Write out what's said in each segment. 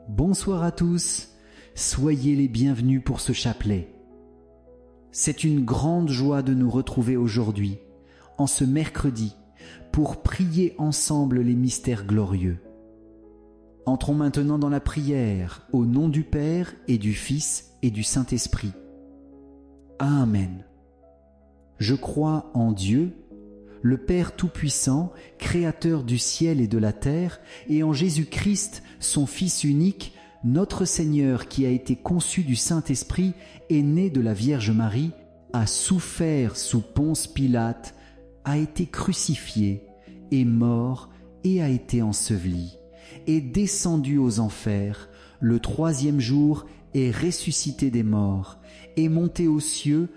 Bonsoir à tous, soyez les bienvenus pour ce chapelet. C'est une grande joie de nous retrouver aujourd'hui, en ce mercredi, pour prier ensemble les mystères glorieux. Entrons maintenant dans la prière, au nom du Père et du Fils et du Saint-Esprit. Amen. Je crois en Dieu, le Père Tout-Puissant, Créateur du ciel et de la terre, et en Jésus-Christ, son Fils unique, notre Seigneur qui a été conçu du Saint-Esprit et né de la Vierge Marie, a souffert sous Ponce Pilate, a été crucifié, est mort et a été enseveli, est descendu aux enfers, le troisième jour est ressuscité des morts, est monté aux cieux,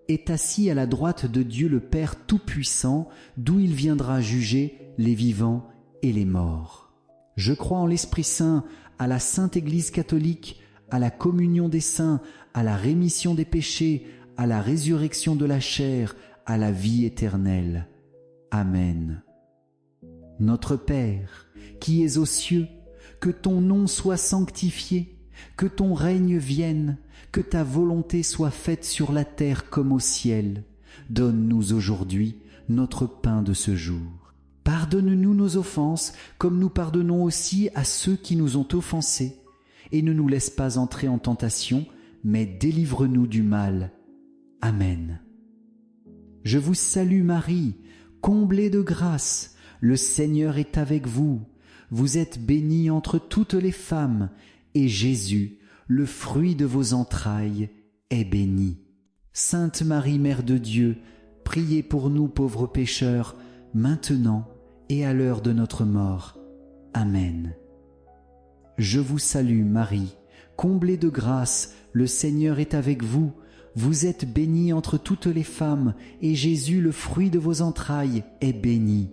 est assis à la droite de Dieu le Père Tout-Puissant, d'où il viendra juger les vivants et les morts. Je crois en l'Esprit Saint, à la Sainte Église catholique, à la communion des saints, à la rémission des péchés, à la résurrection de la chair, à la vie éternelle. Amen. Notre Père, qui es aux cieux, que ton nom soit sanctifié, que ton règne vienne, que ta volonté soit faite sur la terre comme au ciel. Donne-nous aujourd'hui notre pain de ce jour. Pardonne-nous nos offenses, comme nous pardonnons aussi à ceux qui nous ont offensés. Et ne nous laisse pas entrer en tentation, mais délivre-nous du mal. Amen. Je vous salue Marie, comblée de grâce, le Seigneur est avec vous. Vous êtes bénie entre toutes les femmes, et Jésus, le fruit de vos entrailles, est béni. Sainte Marie, Mère de Dieu, priez pour nous pauvres pécheurs, maintenant et à l'heure de notre mort. Amen. Je vous salue Marie, comblée de grâce, le Seigneur est avec vous. Vous êtes bénie entre toutes les femmes, et Jésus, le fruit de vos entrailles, est béni.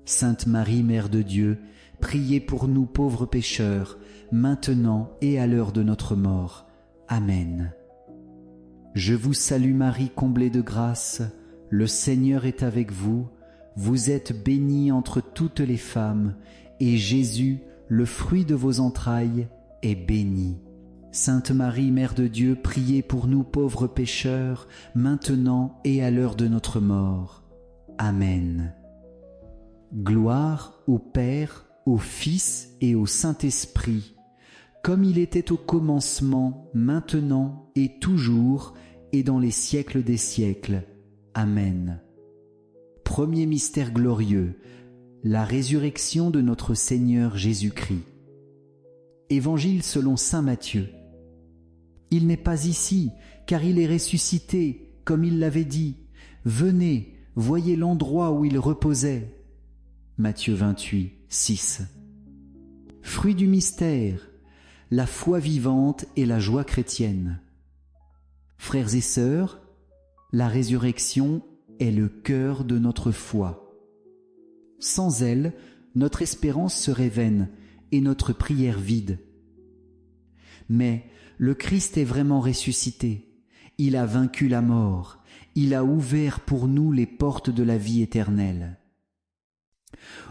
Sainte Marie, Mère de Dieu, priez pour nous pauvres pécheurs, maintenant et à l'heure de notre mort. Amen. Je vous salue Marie, comblée de grâce, le Seigneur est avec vous. Vous êtes bénie entre toutes les femmes, et Jésus, le fruit de vos entrailles, est béni. Sainte Marie, Mère de Dieu, priez pour nous pauvres pécheurs, maintenant et à l'heure de notre mort. Amen. Gloire au Père, au Fils et au Saint-Esprit, comme il était au commencement, maintenant et toujours, et dans les siècles des siècles. Amen. Premier mystère glorieux, la résurrection de notre Seigneur Jésus-Christ. Évangile selon saint Matthieu. Il n'est pas ici, car il est ressuscité, comme il l'avait dit. Venez, voyez l'endroit où il reposait. Matthieu 28, 6. Fruit du mystère, la foi vivante et la joie chrétienne. Frères et sœurs, la résurrection est le cœur de notre foi. Sans elle, notre espérance serait vaine et notre prière vide. Mais le Christ est vraiment ressuscité. Il a vaincu la mort. Il a ouvert pour nous les portes de la vie éternelle.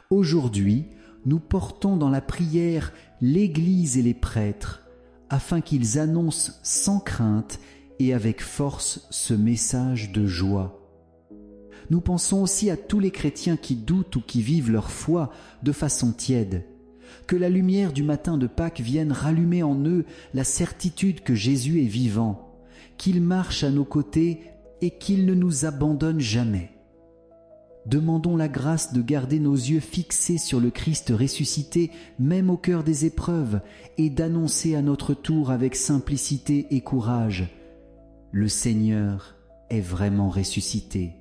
Aujourd'hui, nous portons dans la prière l'Église et les prêtres, afin qu'ils annoncent sans crainte et avec force ce message de joie. Nous pensons aussi à tous les chrétiens qui doutent ou qui vivent leur foi de façon tiède. Que la lumière du matin de Pâques vienne rallumer en eux la certitude que Jésus est vivant, qu'il marche à nos côtés et qu'il ne nous abandonne jamais. Demandons la grâce de garder nos yeux fixés sur le Christ ressuscité, même au cœur des épreuves, et d'annoncer à notre tour avec simplicité et courage: le Seigneur est vraiment ressuscité.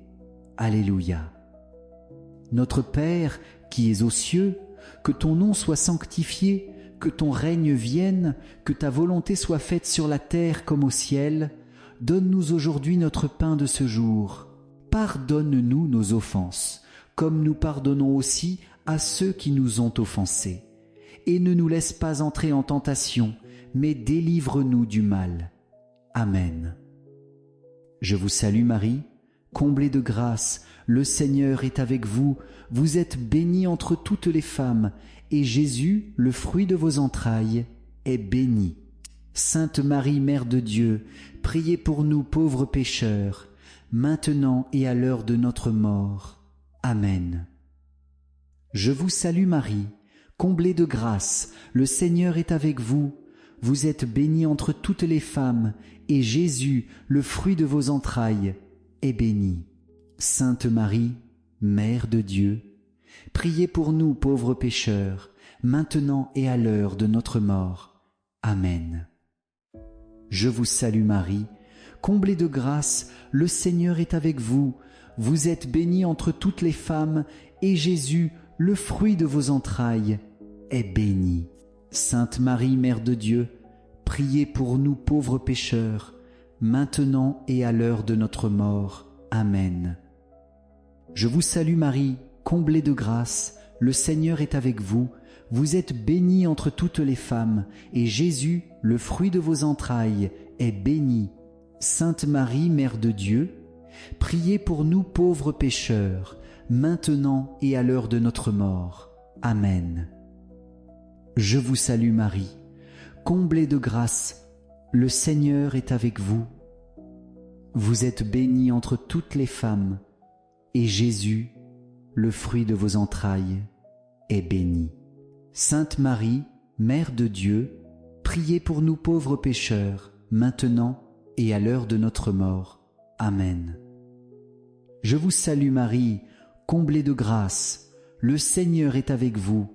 Alléluia. Notre Père, qui es aux cieux, que ton nom soit sanctifié, que ton règne vienne, que ta volonté soit faite sur la terre comme au ciel. Donne-nous aujourd'hui notre pain de ce jour. Pardonne-nous nos offenses, comme nous pardonnons aussi à ceux qui nous ont offensés. Et ne nous laisse pas entrer en tentation, mais délivre-nous du mal. Amen. Je vous salue Marie, comblée de grâce, le Seigneur est avec vous. Vous êtes bénie entre toutes les femmes, et Jésus, le fruit de vos entrailles, est bénie. Sainte Marie, Mère de Dieu, priez pour nous pauvres pécheurs, maintenant et à l'heure de notre mort. Amen. Je vous salue Marie, comblée de grâce, le Seigneur est avec vous. Vous êtes bénie entre toutes les femmes, et Jésus, le fruit de vos entrailles, est béni. Sainte Marie, Mère de Dieu, priez pour nous pauvres pécheurs, maintenant et à l'heure de notre mort. Amen. Je vous salue Marie, comblée de grâce, le Seigneur est avec vous. Vous êtes bénie entre toutes les femmes, et Jésus, le fruit de vos entrailles, est béni. Sainte Marie, Mère de Dieu, priez pour nous pauvres pécheurs, maintenant et à l'heure de notre mort. Amen. Je vous salue Marie, comblée de grâce, le Seigneur est avec vous. Vous êtes bénie entre toutes les femmes, et Jésus, le fruit de vos entrailles, est béni. Sainte Marie, Mère de Dieu, priez pour nous pauvres pécheurs, maintenant et à l'heure de notre mort. Amen. Je vous salue Marie, comblée de grâce, le Seigneur est avec vous. Vous êtes bénie entre toutes les femmes, et Jésus, le fruit de vos entrailles, est béni. Sainte Marie, Mère de Dieu, priez pour nous pauvres pécheurs, maintenant et à l'heure de notre mort. Amen. Je vous salue Marie, comblée de grâce, le Seigneur est avec vous.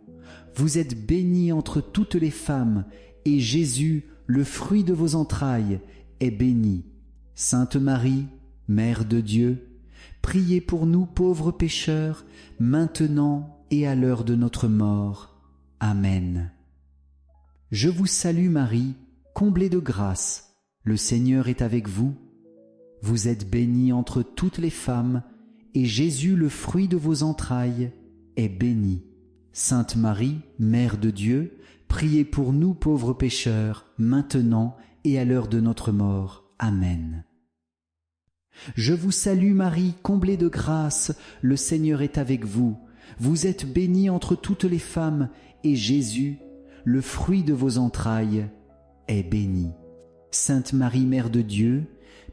Vous êtes bénie entre toutes les femmes, et Jésus, le fruit de vos entrailles, est béni. Sainte Marie, Mère de Dieu, priez pour nous pauvres pécheurs, maintenant et à l'heure de notre mort. Amen. Je vous salue Marie, comblée de grâce, le Seigneur est avec vous. Vous êtes bénie entre toutes les femmes, et Jésus, le fruit de vos entrailles, est béni. Sainte Marie, Mère de Dieu, priez pour nous pauvres pécheurs, maintenant et à l'heure de notre mort. Amen. Je vous salue Marie, comblée de grâce, le Seigneur est avec vous. Vous êtes bénie entre toutes les femmes, et Jésus, le fruit de vos entrailles, est béni. Sainte Marie, Mère de Dieu,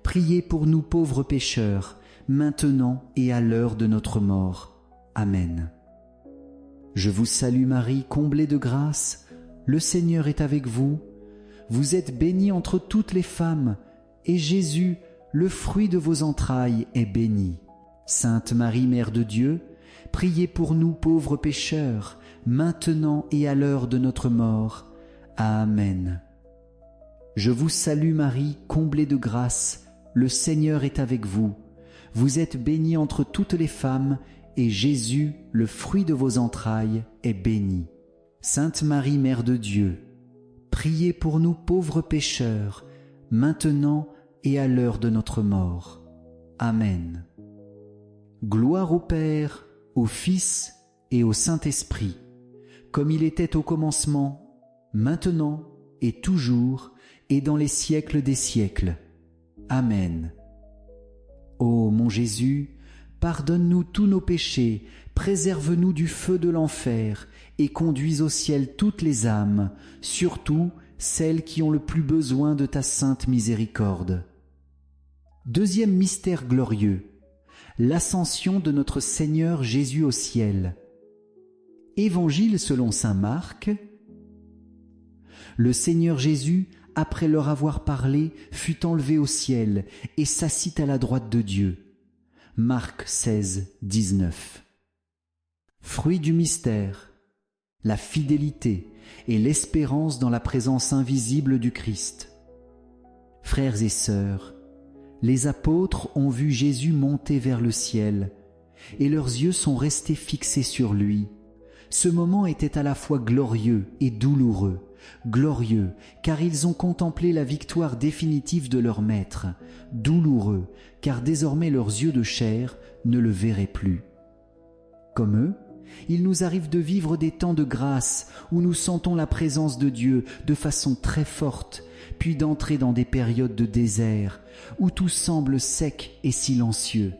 priez pour nous pauvres pécheurs, maintenant et à l'heure de notre mort. Amen. Je vous salue Marie, comblée de grâce, le Seigneur est avec vous. Vous êtes bénie entre toutes les femmes, et Jésus, le fruit de vos entrailles, est béni. Sainte Marie, Mère de Dieu, priez pour nous pauvres pécheurs, maintenant et à l'heure de notre mort. Amen. Je vous salue Marie, comblée de grâce, le Seigneur est avec vous. Vous êtes bénie entre toutes les femmes, et Jésus, le fruit de vos entrailles, est béni. Sainte Marie, Mère de Dieu, priez pour nous pauvres pécheurs, maintenant et à l'heure de notre mort. Amen. Gloire au Père, au Fils et au Saint-Esprit, comme il était au commencement, maintenant et toujours, et dans les siècles des siècles. Amen. Ô mon Jésus, pardonne-nous tous nos péchés, préserve-nous du feu de l'enfer, et conduis au ciel toutes les âmes, surtout celles qui ont le plus besoin de ta sainte miséricorde. Deuxième mystère glorieux, l'ascension de notre Seigneur Jésus au ciel. Évangile selon saint Marc. Le Seigneur Jésus, après leur avoir parlé, fut enlevé au ciel et s'assit à la droite de Dieu. Marc 16, 19. Fruit du mystère, la fidélité et l'espérance dans la présence invisible du Christ. Frères et sœurs, les apôtres ont vu Jésus monter vers le ciel, et leurs yeux sont restés fixés sur lui. Ce moment était à la fois glorieux et douloureux. Glorieux, car ils ont contemplé la victoire définitive de leur Maître. Douloureux, car désormais leurs yeux de chair ne le verraient plus. Comme eux, il nous arrive de vivre des temps de grâce où nous sentons la présence de Dieu de façon très forte, puis d'entrer dans des périodes de désert où tout semble sec et silencieux.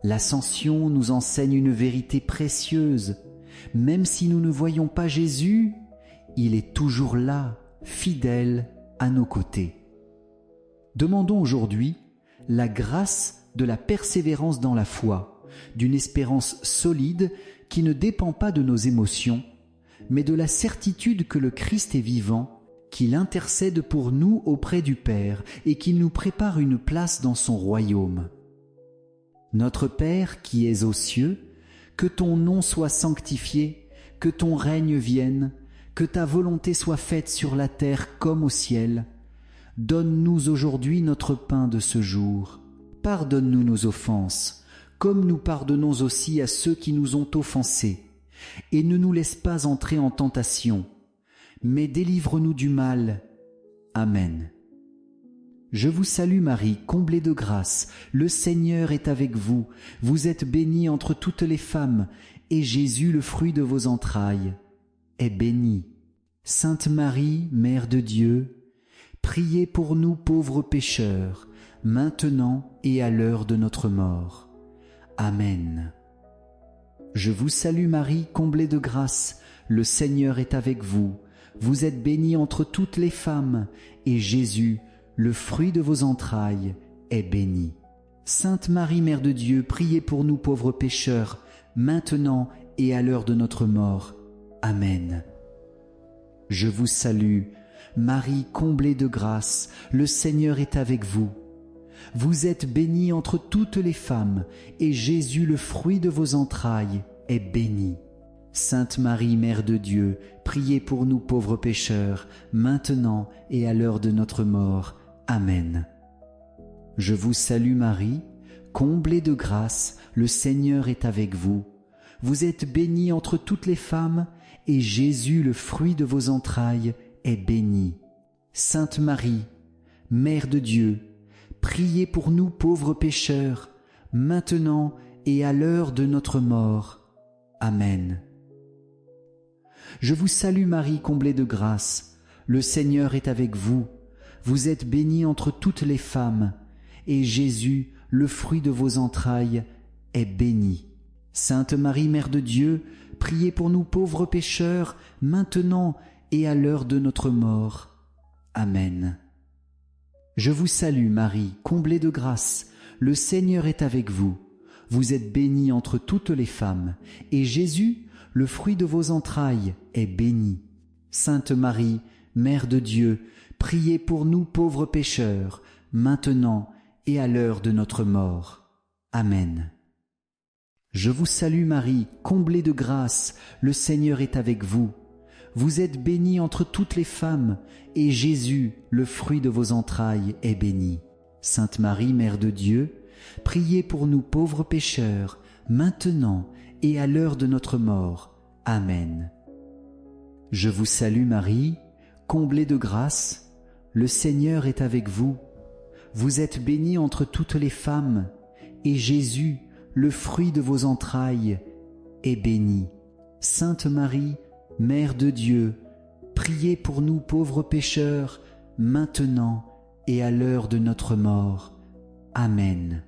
L'Ascension nous enseigne une vérité précieuse. Même si nous ne voyons pas Jésus, il est toujours là, fidèle à nos côtés. Demandons aujourd'hui la grâce de la persévérance dans la foi, d'une espérance solide qui ne dépend pas de nos émotions, mais de la certitude que le Christ est vivant, qu'il intercède pour nous auprès du Père et qu'il nous prépare une place dans son royaume. Notre Père qui es aux cieux, que ton nom soit sanctifié, que ton règne vienne, que ta volonté soit faite sur la terre comme au ciel. Donne-nous aujourd'hui notre pain de ce jour. Pardonne-nous nos offenses, comme nous pardonnons aussi à ceux qui nous ont offensés. Et ne nous laisse pas entrer en tentation, mais délivre-nous du mal. Amen. Je vous salue Marie, comblée de grâce, le Seigneur est avec vous. Vous êtes bénie entre toutes les femmes, et Jésus, le fruit de vos entrailles, est béni. Sainte Marie, Mère de Dieu, priez pour nous pauvres pécheurs, maintenant et à l'heure de notre mort. Amen. Je vous salue Marie, comblée de grâce, le Seigneur est avec vous. Vous êtes bénie entre toutes les femmes, et Jésus, le fruit de vos entrailles, est béni. Sainte Marie, Mère de Dieu, priez pour nous pauvres pécheurs, maintenant et à l'heure de notre mort. Amen. Je vous salue, Marie, comblée de grâce, le Seigneur est avec vous. Vous êtes bénie entre toutes les femmes, et Jésus, le fruit de vos entrailles, est béni. Sainte Marie, Mère de Dieu, priez pour nous pauvres pécheurs, maintenant et à l'heure de notre mort. Amen. Je vous salue Marie, comblée de grâce, le Seigneur est avec vous. Vous êtes bénie entre toutes les femmes, et Jésus, le fruit de vos entrailles, est béni. Sainte Marie, Mère de Dieu, priez pour nous pauvres pécheurs, maintenant et à l'heure de notre mort. Amen. Je vous salue Marie, comblée de grâce, le Seigneur est avec vous. Vous êtes bénie entre toutes les femmes, et Jésus, le fruit de vos entrailles, est béni. Sainte Marie, Mère de Dieu, priez pour nous pauvres pécheurs, maintenant et à l'heure de notre mort. Amen. Je vous salue Marie, comblée de grâce, le Seigneur est avec vous. Vous êtes bénie entre toutes les femmes, et Jésus, le fruit de vos entrailles, est béni. Sainte Marie, Mère de Dieu, priez pour nous pauvres pécheurs, maintenant et à l'heure de notre mort. Amen. Je vous salue Marie, comblée de grâce, le Seigneur est avec vous. Vous êtes bénie entre toutes les femmes, et Jésus, le fruit de vos entrailles, est béni. Sainte Marie, Mère de Dieu, priez pour nous pauvres pécheurs, maintenant et à l'heure de notre mort. Amen. Je vous salue Marie, comblée de grâce, le Seigneur est avec vous. Vous êtes bénie entre toutes les femmes, et Jésus, le fruit de vos entrailles, est béni. Sainte Marie, Mère de Dieu, priez pour nous pauvres pécheurs, maintenant et à l'heure de notre mort. Amen.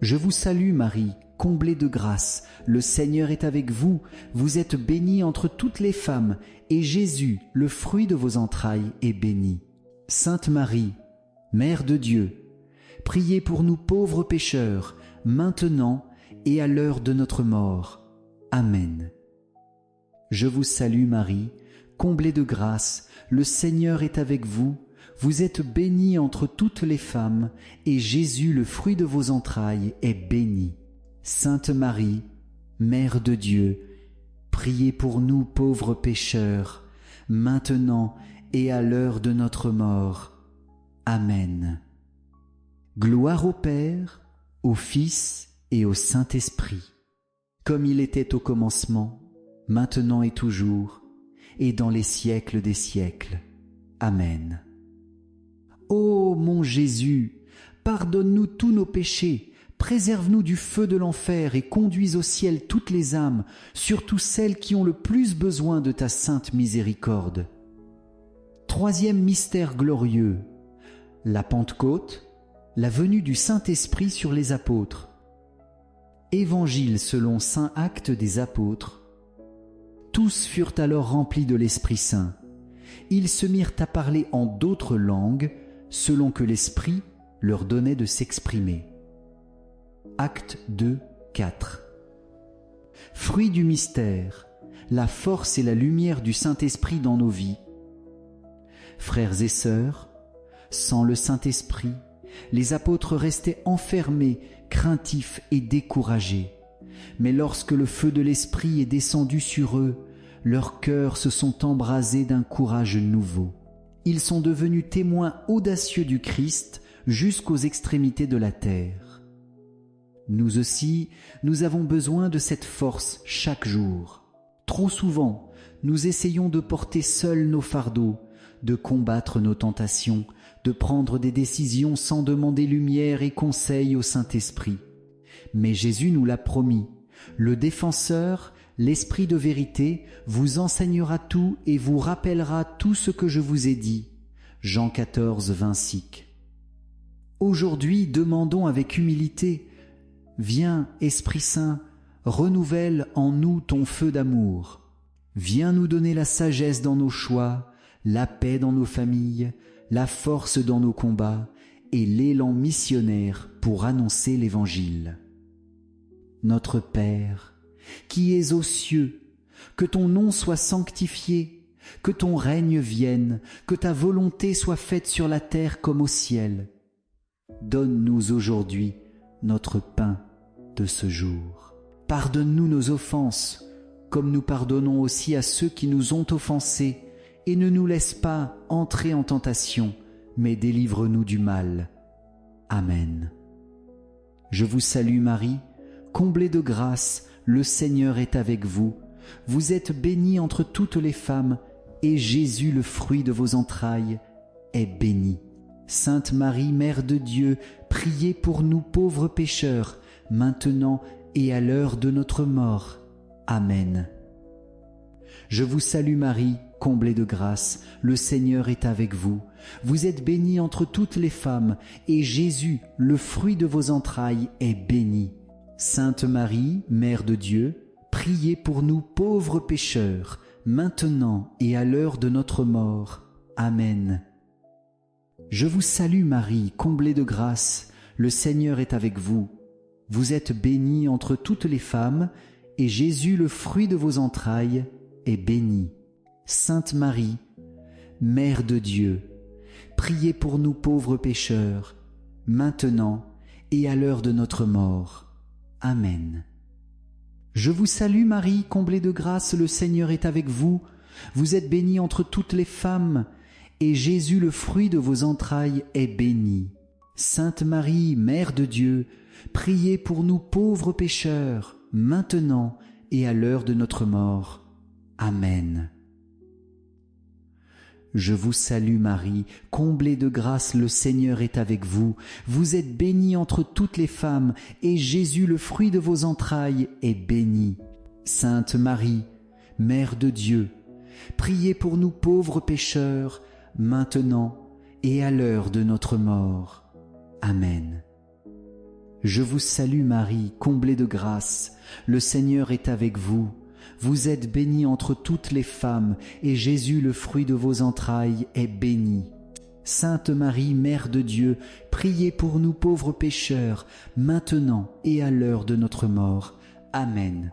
Je vous salue Marie, comblée de grâce, le Seigneur est avec vous. Vous êtes bénie entre toutes les femmes, et Jésus, le fruit de vos entrailles, est béni. Sainte Marie, Mère de Dieu, priez pour nous pauvres pécheurs, maintenant et à l'heure de notre mort. Amen. Je vous salue Marie, comblée de grâce, le Seigneur est avec vous. Vous êtes bénie entre toutes les femmes, et Jésus, le fruit de vos entrailles, est béni. Sainte Marie, Mère de Dieu, priez pour nous pauvres pécheurs, maintenant et à l'heure de notre mort. Amen. Gloire au Père, au Fils et au Saint-Esprit, comme il était au commencement, maintenant et toujours, et dans les siècles des siècles. Amen. Ô mon Jésus, pardonne-nous tous nos péchés, préserve-nous du feu de l'enfer et conduis au ciel toutes les âmes, surtout celles qui ont le plus besoin de ta sainte miséricorde. Troisième mystère glorieux, la Pentecôte, la venue du Saint-Esprit sur les apôtres. Évangile selon saint Acte des Apôtres. Tous furent alors remplis de l'Esprit Saint, ils se mirent à parler en d'autres langues, selon que l'Esprit leur donnait de s'exprimer. Actes 2, 4. Fruit du mystère, la force et la lumière du Saint-Esprit dans nos vies. Frères et sœurs, sans le Saint-Esprit, les apôtres restaient enfermés, craintifs et découragés. Mais lorsque le feu de l'Esprit est descendu sur eux, leurs cœurs se sont embrasés d'un courage nouveau. Ils sont devenus témoins audacieux du Christ jusqu'aux extrémités de la terre. Nous aussi, nous avons besoin de cette force chaque jour. Trop souvent, nous essayons de porter seuls nos fardeaux, de combattre nos tentations, de prendre des décisions sans demander lumière et conseil au Saint-Esprit. Mais Jésus nous l'a promis, le défenseur, l'Esprit de vérité, vous enseignera tout et vous rappellera tout ce que je vous ai dit. Jean 14, 26. Aujourd'hui, demandons avec humilité, « Viens, Esprit Saint, renouvelle en nous ton feu d'amour. Viens nous donner la sagesse dans nos choix, la paix dans nos familles, la force dans nos combats et l'élan missionnaire pour annoncer l'Évangile. Notre Père, qui es aux cieux, que ton nom soit sanctifié, que ton règne vienne, que ta volonté soit faite sur la terre comme au ciel. Donne-nous aujourd'hui notre pain de ce jour. Pardonne-nous nos offenses, comme nous pardonnons aussi à ceux qui nous ont offensés, et ne nous laisse pas entrer en tentation, mais délivre-nous du mal. Amen. Je vous salue Marie, comblée de grâce, le Seigneur est avec vous. Vous êtes bénie entre toutes les femmes, et Jésus, le fruit de vos entrailles, est béni. Sainte Marie, Mère de Dieu, priez pour nous pauvres pécheurs, maintenant et à l'heure de notre mort. Amen. Je vous salue Marie, comblée de grâce, le Seigneur est avec vous. Vous êtes bénie entre toutes les femmes, et Jésus, le fruit de vos entrailles, est béni. Sainte Marie, Mère de Dieu, priez pour nous pauvres pécheurs, maintenant et à l'heure de notre mort. Amen. Je vous salue Marie, comblée de grâce, le Seigneur est avec vous. Vous êtes bénie entre toutes les femmes, et Jésus, le fruit de vos entrailles, est béni. Sainte Marie, Mère de Dieu, priez pour nous pauvres pécheurs, maintenant et à l'heure de notre mort. Amen. Je vous salue Marie, comblée de grâce, le Seigneur est avec vous. Vous êtes bénie entre toutes les femmes, et Jésus, le fruit de vos entrailles, est béni. Sainte Marie, Mère de Dieu, priez pour nous pauvres pécheurs, maintenant et à l'heure de notre mort. Amen. Je vous salue Marie, comblée de grâce, le Seigneur est avec vous. Vous êtes bénie entre toutes les femmes, et Jésus, le fruit de vos entrailles, est béni. Sainte Marie, Mère de Dieu, priez pour nous pauvres pécheurs, maintenant et à l'heure de notre mort. Amen. Je vous salue Marie, comblée de grâce, le Seigneur est avec vous. Vous êtes bénie entre toutes les femmes, et Jésus, le fruit de vos entrailles, est béni. Sainte Marie, Mère de Dieu, priez pour nous pauvres pécheurs, maintenant et à l'heure de notre mort. Amen.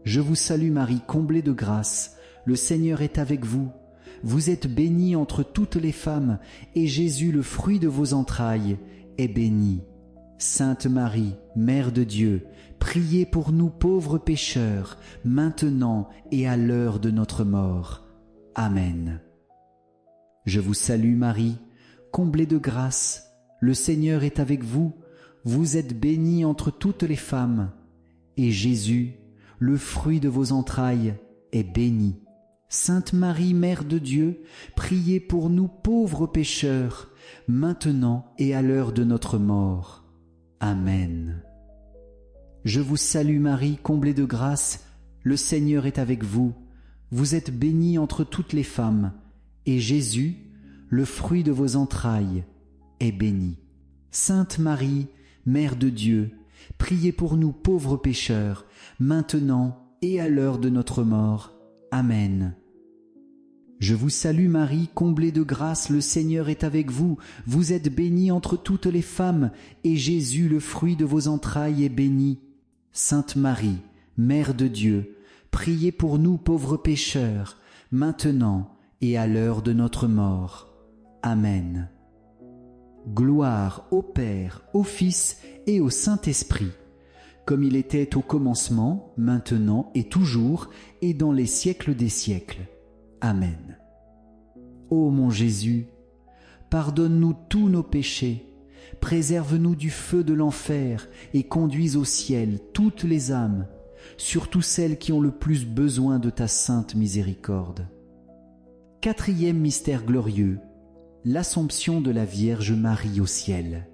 Je vous salue Marie, comblée de grâce, le Seigneur est avec vous. Vous êtes bénie entre toutes les femmes, et Jésus, le fruit de vos entrailles, est béni. Sainte Marie, Mère de Dieu, priez pour nous pauvres pécheurs, maintenant et à l'heure de notre mort. Amen. Je vous salue Marie, comblée de grâce, le Seigneur est avec vous. Vous êtes bénie entre toutes les femmes, et Jésus, le fruit de vos entrailles, est béni. Sainte Marie, Mère de Dieu, priez pour nous pauvres pécheurs, maintenant et à l'heure de notre mort. Amen. Je vous salue Marie, comblée de grâce, le Seigneur est avec vous. Vous êtes bénie entre toutes les femmes, et Jésus, le fruit de vos entrailles, est béni. Sainte Marie, Mère de Dieu, priez pour nous pauvres pécheurs, maintenant et à l'heure de notre mort. Amen. Je vous salue Marie, comblée de grâce, le Seigneur est avec vous. Vous êtes bénie entre toutes les femmes, et Jésus, le fruit de vos entrailles, est béni. Sainte Marie, Mère de Dieu, priez pour nous pauvres pécheurs, maintenant et à l'heure de notre mort. Amen. Gloire au Père, au Fils et au Saint-Esprit, comme il était au commencement, maintenant et toujours, et dans les siècles des siècles. Amen. Ô mon Jésus, pardonne-nous tous nos péchés, préserve-nous du feu de l'enfer et conduis au ciel toutes les âmes, surtout celles qui ont le plus besoin de ta sainte miséricorde. Quatrième mystère glorieux, l'Assomption de la Vierge Marie au ciel.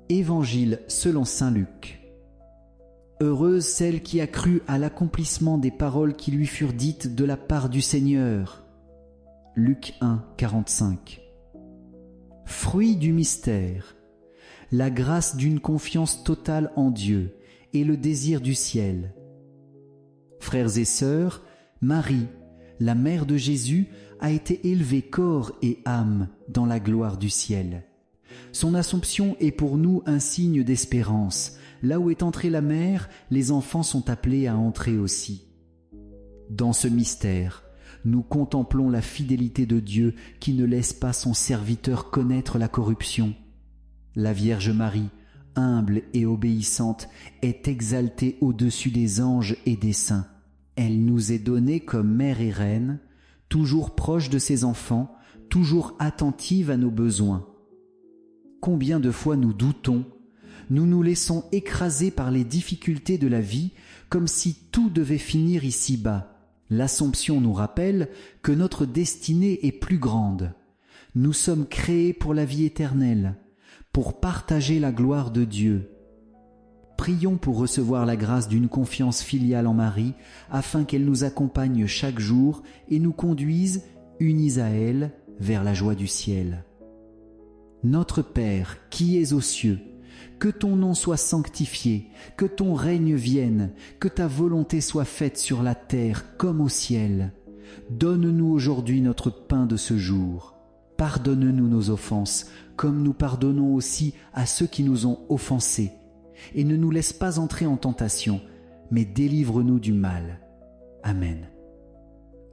Évangile selon saint Luc. Heureuse celle qui a cru à l'accomplissement des paroles qui lui furent dites de la part du Seigneur. Luc 1, 45. Fruit du mystère, la grâce d'une confiance totale en Dieu et le désir du ciel. Frères et sœurs, Marie, la mère de Jésus, a été élevée corps et âme dans la gloire du ciel. Son Assomption est pour nous un signe d'espérance. Là où est entrée la mère, les enfants sont appelés à entrer aussi. Dans ce mystère, nous contemplons la fidélité de Dieu qui ne laisse pas son serviteur connaître la corruption. La Vierge Marie, humble et obéissante, est exaltée au-dessus des anges et des saints. Elle nous est donnée comme mère et reine, toujours proche de ses enfants, toujours attentive à nos besoins. Combien de fois nous doutons, nous nous laissons écraser par les difficultés de la vie comme si tout devait finir ici-bas. L'Assomption nous rappelle que notre destinée est plus grande. Nous sommes créés pour la vie éternelle, pour partager la gloire de Dieu. Prions pour recevoir la grâce d'une confiance filiale en Marie, afin qu'elle nous accompagne chaque jour et nous conduise, unis à elle, vers la joie du ciel. Notre Père, qui es aux cieux, que ton nom soit sanctifié, que ton règne vienne, que ta volonté soit faite sur la terre comme au ciel. Donne-nous aujourd'hui notre pain de ce jour. Pardonne-nous nos offenses, comme nous pardonnons aussi à ceux qui nous ont offensés. Et ne nous laisse pas entrer en tentation, mais délivre-nous du mal. Amen.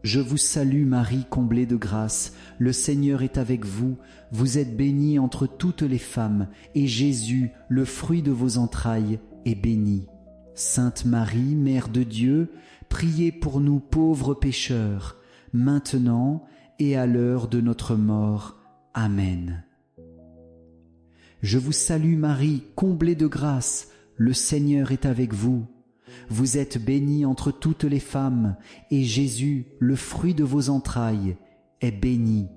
Je vous salue Marie, comblée de grâce, le Seigneur est avec vous, vous êtes bénie entre toutes les femmes, et Jésus, le fruit de vos entrailles, est béni. Sainte Marie, Mère de Dieu, priez pour nous pauvres pécheurs, maintenant et à l'heure de notre mort. Amen. Je vous salue Marie, comblée de grâce, le Seigneur est avec vous. Vous êtes bénie entre toutes les femmes, et Jésus, le fruit de vos entrailles, est béni.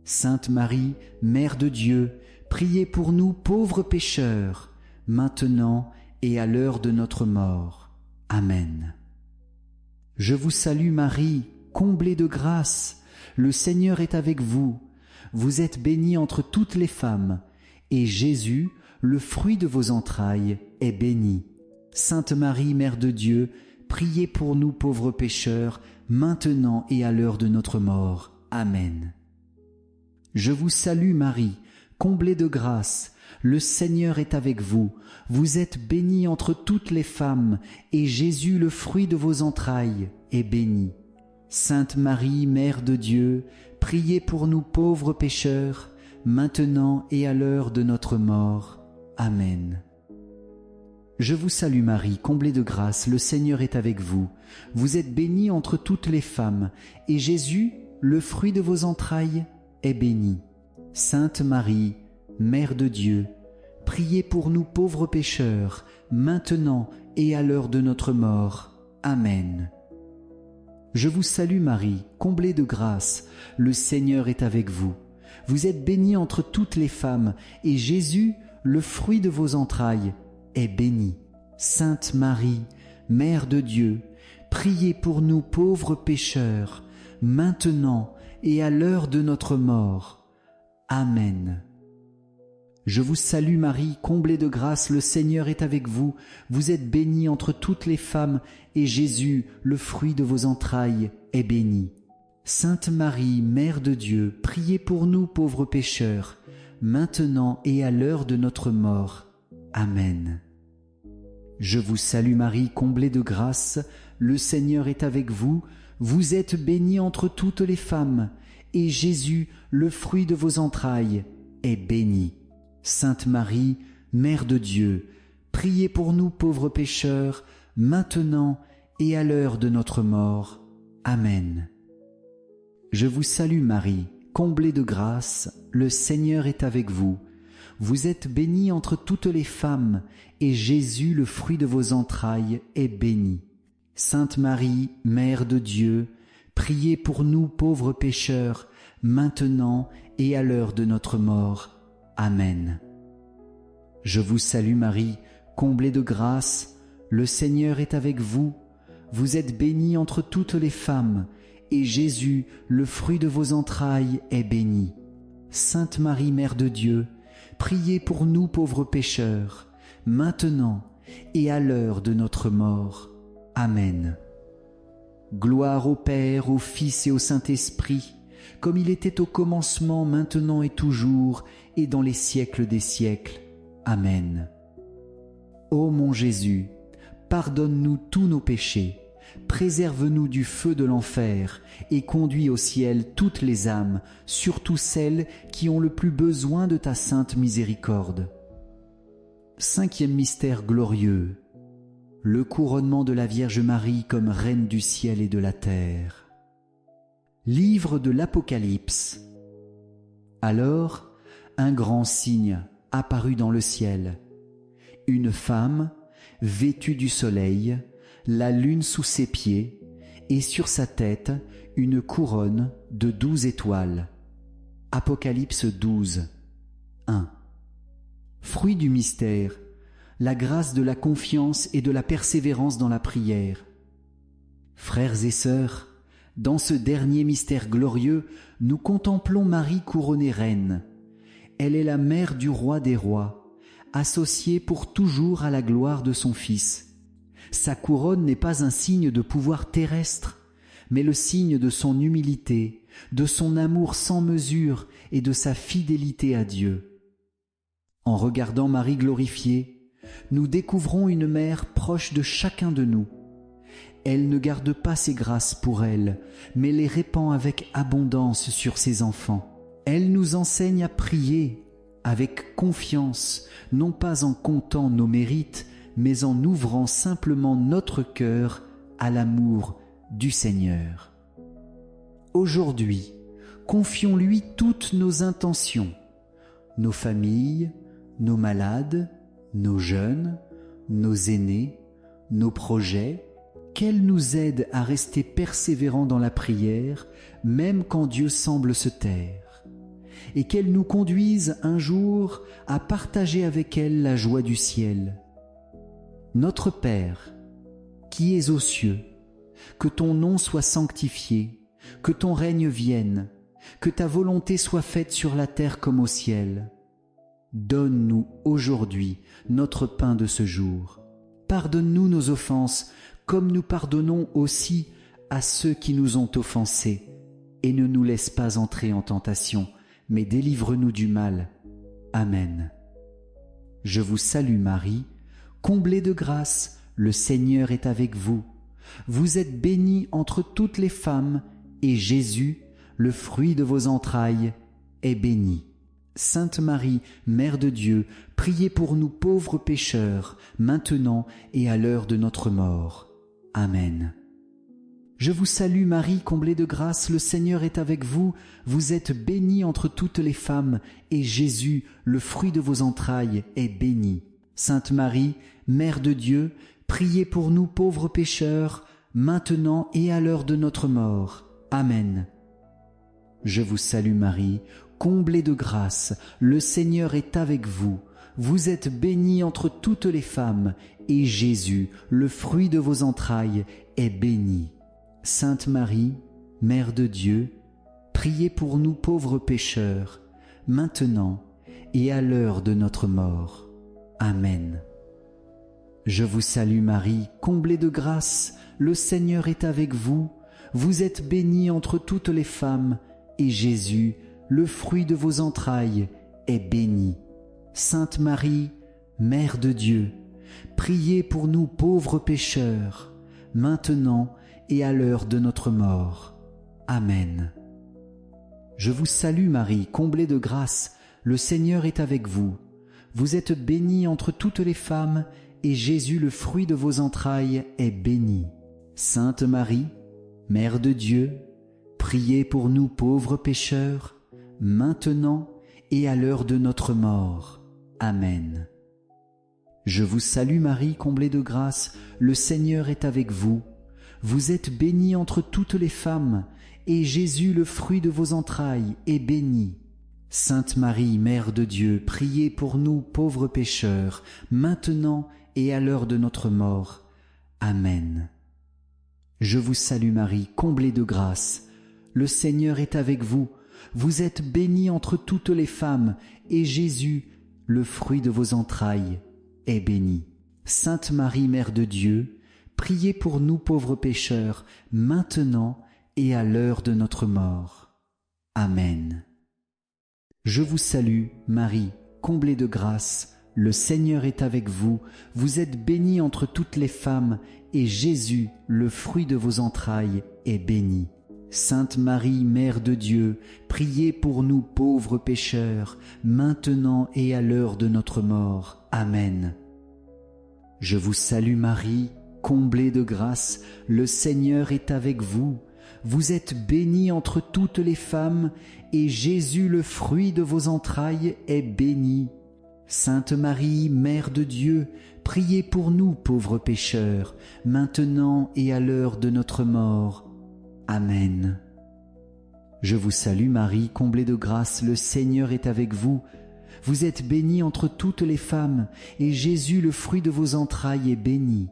Sainte Marie, Mère de Dieu, priez pour nous pauvres pécheurs, maintenant et à l'heure de notre mort. Amen. Je vous salue Marie, comblée de grâce, le Seigneur est avec vous. Vous êtes bénie entre toutes les femmes, et Jésus, le fruit de vos entrailles, est béni. Sainte Marie, Mère de Dieu, priez pour nous pauvres pécheurs, maintenant et à l'heure de notre mort. Amen. Je vous salue Marie, comblée de grâce, le Seigneur est avec vous. Vous êtes bénie entre toutes les femmes, et Jésus, le fruit de vos entrailles, est béni. Sainte Marie, Mère de Dieu, priez pour nous pauvres pécheurs, maintenant et à l'heure de notre mort. Amen. Je vous salue Marie, comblée de grâce, le Seigneur est avec vous. Vous êtes bénie entre toutes les femmes, et Jésus, le fruit de vos entrailles, est béni. Sainte Marie, Mère de Dieu, priez pour nous pauvres pécheurs, maintenant et à l'heure de notre mort. Amen. Je vous salue Marie, comblée de grâce, le Seigneur est avec vous. Vous êtes bénie entre toutes les femmes, et Jésus, le fruit de vos entrailles, est béni. Sainte Marie, Mère de Dieu, priez pour nous pauvres pécheurs, maintenant et à l'heure de notre mort. Amen. Je vous salue Marie, comblée de grâce, le Seigneur est avec vous. Vous êtes bénie entre toutes les femmes, et Jésus, le fruit de vos entrailles, est béni. Sainte Marie, Mère de Dieu, priez pour nous pauvres pécheurs, maintenant et à l'heure de notre mort. Amen. Je vous salue Marie, comblée de grâce, le Seigneur est avec vous, vous êtes bénie entre toutes les femmes, et Jésus, le fruit de vos entrailles, est béni. Sainte Marie, Mère de Dieu, priez pour nous pauvres pécheurs, maintenant et à l'heure de notre mort. Amen. Je vous salue Marie, comblée de grâce, le Seigneur est avec vous. Vous êtes bénie entre toutes les femmes, et Jésus, le fruit de vos entrailles, est béni. Sainte Marie, Mère de Dieu, priez pour nous pauvres pécheurs, maintenant et à l'heure de notre mort. Amen. Je vous salue Marie, comblée de grâce, le Seigneur est avec vous. Vous êtes bénie entre toutes les femmes, et Jésus, le fruit de vos entrailles, est béni. Sainte Marie, Mère de Dieu, priez pour nous pauvres pécheurs, maintenant et à l'heure de notre mort. Amen. Gloire au Père, au Fils et au Saint-Esprit, comme il était au commencement, maintenant et toujours, et dans les siècles des siècles. Amen. Ô mon Jésus, pardonne-nous tous nos péchés, préserve-nous du feu de l'enfer et conduis au ciel toutes les âmes, surtout celles qui ont le plus besoin de ta sainte miséricorde. Cinquième mystère glorieux, le couronnement de la Vierge Marie comme Reine du ciel et de la terre. Livre de l'Apocalypse. Alors, un grand signe apparut dans le ciel. Une femme, vêtue du soleil, la lune sous ses pieds, et sur sa tête une couronne de 12 étoiles. Apocalypse 12, 1. Fruit du mystère, la grâce de la confiance et de la persévérance dans la prière. Frères et sœurs, dans ce dernier mystère glorieux, nous contemplons Marie couronnée reine. Elle est la mère du roi des rois, associée pour toujours à la gloire de son Fils. Sa couronne n'est pas un signe de pouvoir terrestre, mais le signe de son humilité, de son amour sans mesure et de sa fidélité à Dieu. En regardant Marie glorifiée, nous découvrons une mère proche de chacun de nous. Elle ne garde pas ses grâces pour elle, mais les répand avec abondance sur ses enfants. Elle nous enseigne à prier avec confiance, non pas en comptant nos mérites, mais en ouvrant simplement notre cœur à l'amour du Seigneur. Aujourd'hui, confions-lui toutes nos intentions, nos familles, nos malades, nos jeunes, nos aînés, nos projets, qu'elle nous aide à rester persévérants dans la prière, même quand Dieu semble se taire, et qu'elle nous conduise un jour à partager avec elle la joie du ciel. Notre Père, qui es aux cieux, que ton nom soit sanctifié, que ton règne vienne, que ta volonté soit faite sur la terre comme au ciel. Donne-nous aujourd'hui notre pain de ce jour. Pardonne-nous nos offenses, comme nous pardonnons aussi à ceux qui nous ont offensés. Et ne nous laisse pas entrer en tentation, mais délivre-nous du mal. Amen. Je vous salue Marie, comblée de grâce, le Seigneur est avec vous. Vous êtes bénie entre toutes les femmes, et Jésus, le fruit de vos entrailles, est béni. Sainte Marie, Mère de Dieu, priez pour nous pauvres pécheurs, maintenant et à l'heure de notre mort. Amen. Je vous salue Marie, comblée de grâce, le Seigneur est avec vous. Vous êtes bénie entre toutes les femmes, et Jésus, le fruit de vos entrailles, est béni. Sainte Marie, Mère de Dieu, priez pour nous pauvres pécheurs, maintenant et à l'heure de notre mort. Amen. Je vous salue Marie, comblée de grâce, le Seigneur est avec vous. Vous êtes bénie entre toutes les femmes, et Jésus, le fruit de vos entrailles, est béni. Sainte Marie, Mère de Dieu, priez pour nous pauvres pécheurs, maintenant et à l'heure de notre mort. Amen. Je vous salue Marie, comblée de grâce, le Seigneur est avec vous. vous êtes bénie entre toutes les femmes, et Jésus, le fruit de vos entrailles, est béni. Sainte Marie, Mère de Dieu, priez pour nous pauvres pécheurs, maintenant et à l'heure de notre mort. Amen. Je vous salue Marie, comblée de grâce, le Seigneur est avec vous. Vous êtes bénie entre toutes les femmes, et Jésus, le fruit de vos entrailles, est béni. Sainte Marie, Mère de Dieu, priez pour nous pauvres pécheurs, maintenant et à l'heure de notre mort. Amen. Je vous salue Marie, comblée de grâce, le Seigneur est avec vous. Vous êtes bénie entre toutes les femmes, et Jésus, le fruit de vos entrailles, est béni. Sainte Marie, Mère de Dieu, priez pour nous pauvres pécheurs, maintenant et à l'heure de notre mort. Amen. Je vous salue Marie, comblée de grâce. Le Seigneur est avec vous. Vous êtes bénie entre toutes les femmes, et Jésus, le fruit de vos entrailles, est béni. Sainte Marie, Mère de Dieu, priez pour nous pauvres pécheurs, maintenant et à l'heure de notre mort. Amen. Je vous salue, Marie, comblée de grâce, le Seigneur est avec vous, vous êtes bénie entre toutes les femmes, et Jésus, le fruit de vos entrailles, est béni. Sainte Marie, Mère de Dieu, priez pour nous pauvres pécheurs, maintenant et à l'heure de notre mort. Amen. Je vous salue Marie, comblée de grâce, le Seigneur est avec vous. Vous êtes bénie entre toutes les femmes, et Jésus, le fruit de vos entrailles, est béni. Sainte Marie, Mère de Dieu, priez pour nous pauvres pécheurs, maintenant et à l'heure de notre mort. Amen. Je vous salue Marie, comblée de grâce, le Seigneur est avec vous. Vous êtes bénie entre toutes les femmes, et Jésus, le fruit de vos entrailles, est béni.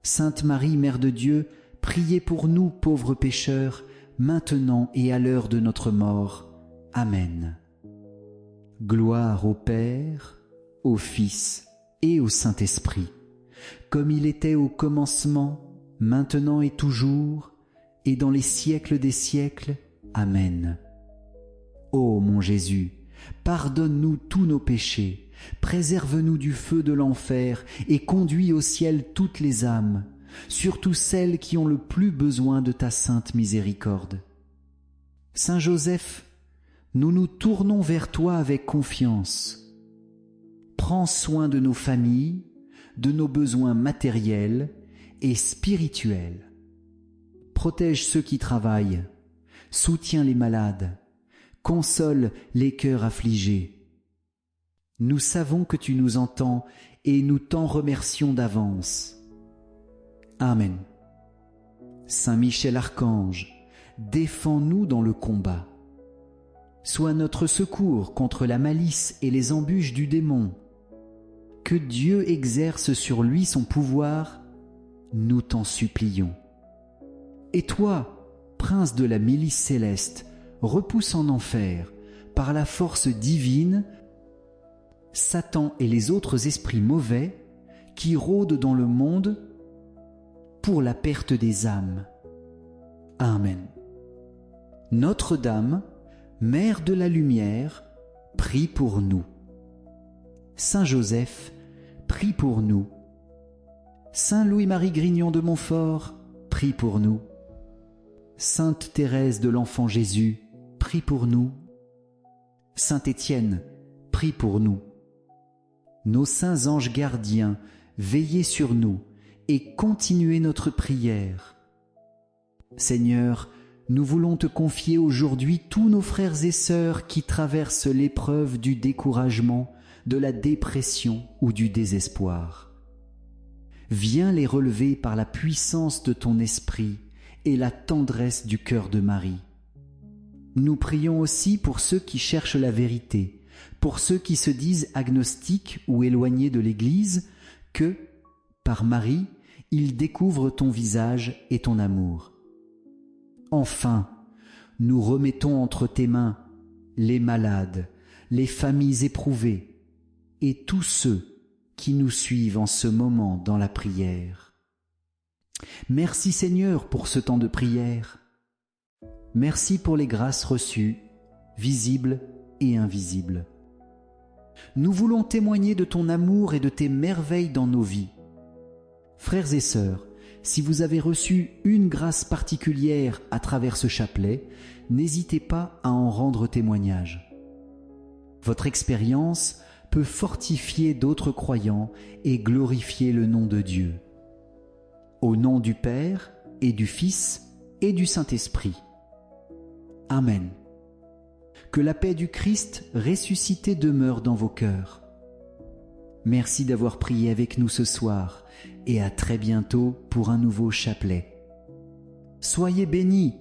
Sainte Marie, Mère de Dieu, priez pour nous pauvres pécheurs, maintenant et à l'heure de notre mort. Amen. Gloire au Père, au Fils et au Saint-Esprit, comme il était au commencement, maintenant et toujours, et dans les siècles des siècles. Amen. Ô mon Jésus, pardonne-nous tous nos péchés, préserve-nous du feu de l'enfer et conduis au ciel toutes les âmes, surtout celles qui ont le plus besoin de ta sainte miséricorde. Saint Joseph, nous nous tournons vers toi avec confiance. Prends soin de nos familles, de nos besoins matériels et spirituels. Protège ceux qui travaillent, soutiens les malades, console les cœurs affligés. Nous savons que tu nous entends et nous t'en remercions d'avance. Amen. Saint Michel Archange, défends-nous dans le combat. Sois notre secours contre la malice et les embûches du démon. Que Dieu exerce sur lui son pouvoir, nous t'en supplions. Et toi, prince de la milice céleste, repousse en enfer, par la force divine, Satan et les autres esprits mauvais qui rôdent dans le monde pour la perte des âmes. Amen. Notre-Dame, Mère de la Lumière, prie pour nous. Saint Joseph, prie pour nous. Saint Louis-Marie Grignon de Montfort, prie pour nous. Sainte Thérèse de l'Enfant Jésus, prie pour nous. Saint Étienne, prie pour nous. Nos saints anges gardiens, veillez sur nous et continuez notre prière. Seigneur, nous voulons te confier aujourd'hui tous nos frères et sœurs qui traversent l'épreuve du découragement, de la dépression ou du désespoir. Viens les relever par la puissance de ton esprit et la tendresse du cœur de Marie. Nous prions aussi pour ceux qui cherchent la vérité, pour ceux qui se disent agnostiques ou éloignés de l'Église, que, par Marie, ils découvrent ton visage et ton amour. Enfin, nous remettons entre tes mains les malades, les familles éprouvées et tous ceux qui nous suivent en ce moment dans la prière. Merci Seigneur pour ce temps de prière. Merci pour les grâces reçues, visibles et invisibles. Nous voulons témoigner de ton amour et de tes merveilles dans nos vies. Frères et sœurs, si vous avez reçu une grâce particulière à travers ce chapelet, n'hésitez pas à en rendre témoignage. Votre expérience peut fortifier d'autres croyants et glorifier le nom de Dieu. Au nom du Père et du Fils et du Saint-Esprit. Amen. Que la paix du Christ ressuscité demeure dans vos cœurs. Merci d'avoir prié avec nous ce soir et à très bientôt pour un nouveau chapelet. Soyez bénis.